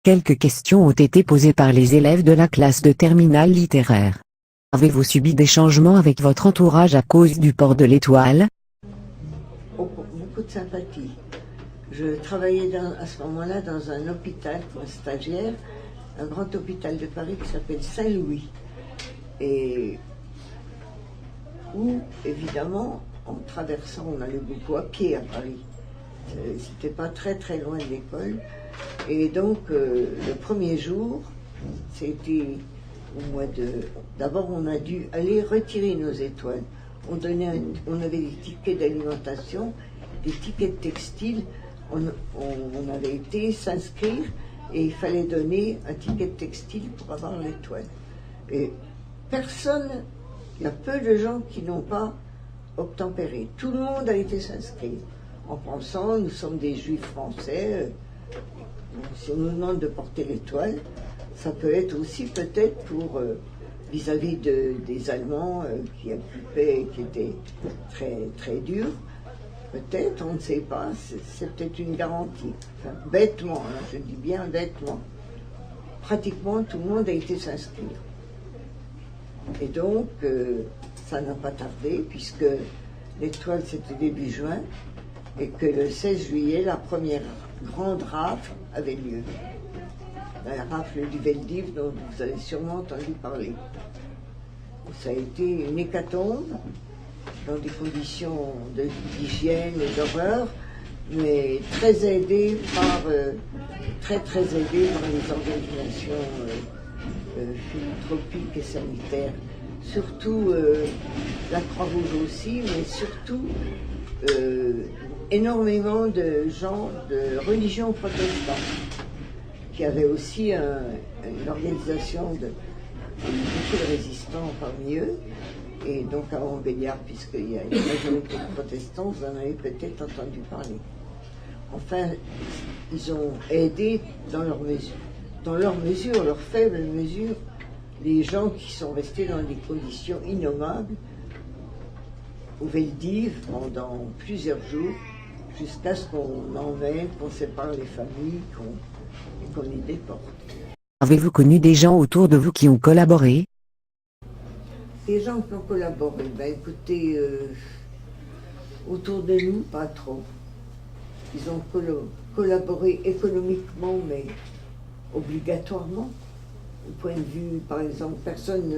Quelques questions ont été posées par les élèves de la classe de terminale littéraire. Avez-vous subi des changements avec votre entourage à cause du port de l'étoile? Beaucoup de sympathie. Je travaillais à ce moment-là dans un hôpital comme stagiaire, un grand hôpital de Paris qui s'appelle Saint-Louis. Et où, évidemment, en traversant, on allait beaucoup à pied à Paris. C'était pas très très loin de l'école. Et donc, le premier jour, c'était au mois de... D'abord, on a dû aller retirer nos étoiles. On avait des tickets d'alimentation, des tickets de textile. On avait été s'inscrire et il fallait donner un ticket de textile pour avoir l'étoile. Et personne, il y a peu de gens qui n'ont pas obtempéré. Tout le monde a été s'inscrire en pensant, nous sommes des juifs français, si on nous demande de porter l'étoile, ça peut être aussi peut-être pour vis-à-vis des Allemands qui occupaient, qui étaient très, très durs. Peut-être, on ne sait pas, c'est peut-être une garantie. Enfin, bêtement, hein, je dis bien bêtement. Pratiquement tout le monde a été s'inscrire. Et donc, ça n'a pas tardé, puisque l'étoile c'était début juin, et que le 16 juillet, la première grande rafle avait lieu. La rafle du Veldiv, dont vous avez sûrement entendu parler. Ça a été une hécatombe, dans des conditions d'hygiène et d'horreur, mais très aidé par les organisations philanthropiques et sanitaires. Surtout la Croix-Rouge aussi, mais surtout énormément de gens de religion protestante, qui avaient aussi une organisation de beaucoup de résistants parmi eux. Et donc à Montbéliard, puisqu'il y a une majorité de protestants, vous en avez peut-être entendu parler. Enfin, ils ont aidé dans leur mesure, leur faible mesure, les gens qui sont restés dans des conditions innommables au Veldiv pendant plusieurs jours, jusqu'à ce qu'on emmène, qu'on sépare les familles, et qu'on les déporte. Avez-vous connu des gens autour de vous qui ont collaboré? Les gens qui ont collaboré, ben écoutez, autour de nous, pas trop. Ils ont collaboré économiquement, mais obligatoirement. Au point de vue, par exemple, personne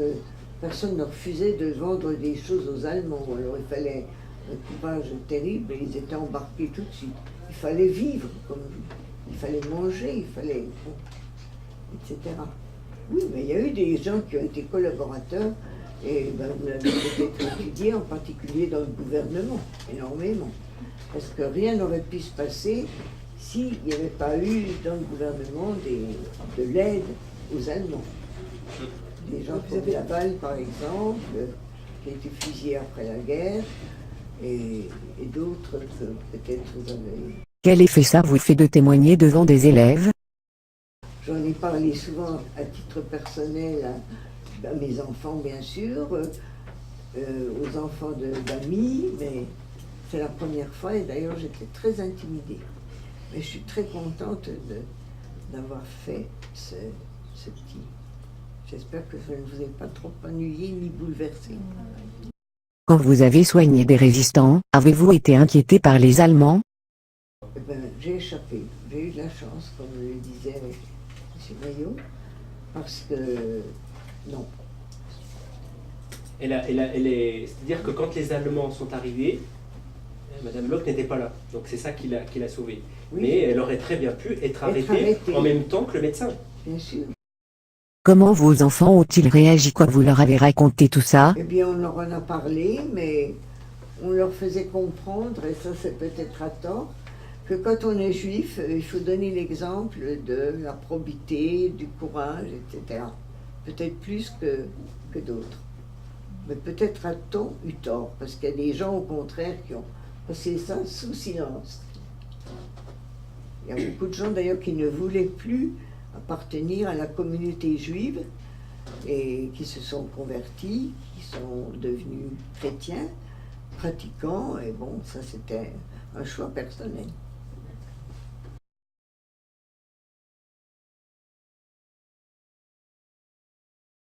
ne refusait de vendre des choses aux Allemands. Alors il fallait un courage terrible et ils étaient embarqués tout de suite. Il fallait vivre, il fallait manger, il fallait... etc. Oui, mais il y a eu des gens qui ont été collaborateurs. Et ben, vous l'avez peut-être étudié, en particulier dans le gouvernement, énormément. Parce que rien n'aurait pu se passer s'il n'y avait pas eu dans le gouvernement de l'aide aux Allemands. Des gens comme Laval, par exemple, qui a été fusillé après la guerre, et d'autres que peut-être vous avez... Quel effet ça vous fait de témoigner devant des élèves? J'en ai parlé souvent à titre personnel à mes enfants, bien sûr, aux enfants d'amis, mais c'est la première fois, et d'ailleurs j'étais très intimidée. Mais je suis très contente d'avoir fait ce petit... J'espère que je ne vous ai pas trop ennuyé ni bouleversé. Quand vous avez soigné des résistants, avez-vous été inquiété par les Allemands? Eh ben, j'ai échappé. J'ai eu de la chance, comme le disait M. Maillot, parce que... non. C'est-à-dire que quand les Allemands sont arrivés, Madame Locke n'était pas là. Donc c'est ça qui l'a sauvée. Oui, mais elle aurait très bien pu être arrêtée en même temps que le médecin. Bien sûr. Comment vos enfants ont-ils réagi quand vous leur avez raconté tout ça? Eh bien, on leur en a parlé, mais on leur faisait comprendre, et ça c'est peut-être à tort, que quand on est juif, il faut donner l'exemple de la probité, du courage, etc. Peut-être plus que d'autres. Mais peut-être a-t-on eu tort, parce qu'il y a des gens au contraire qui ont passé ça sous silence. Il y a beaucoup de gens d'ailleurs qui ne voulaient plus appartenir à la communauté juive et qui se sont convertis, qui sont devenus chrétiens, pratiquants, et bon, ça c'était un choix personnel.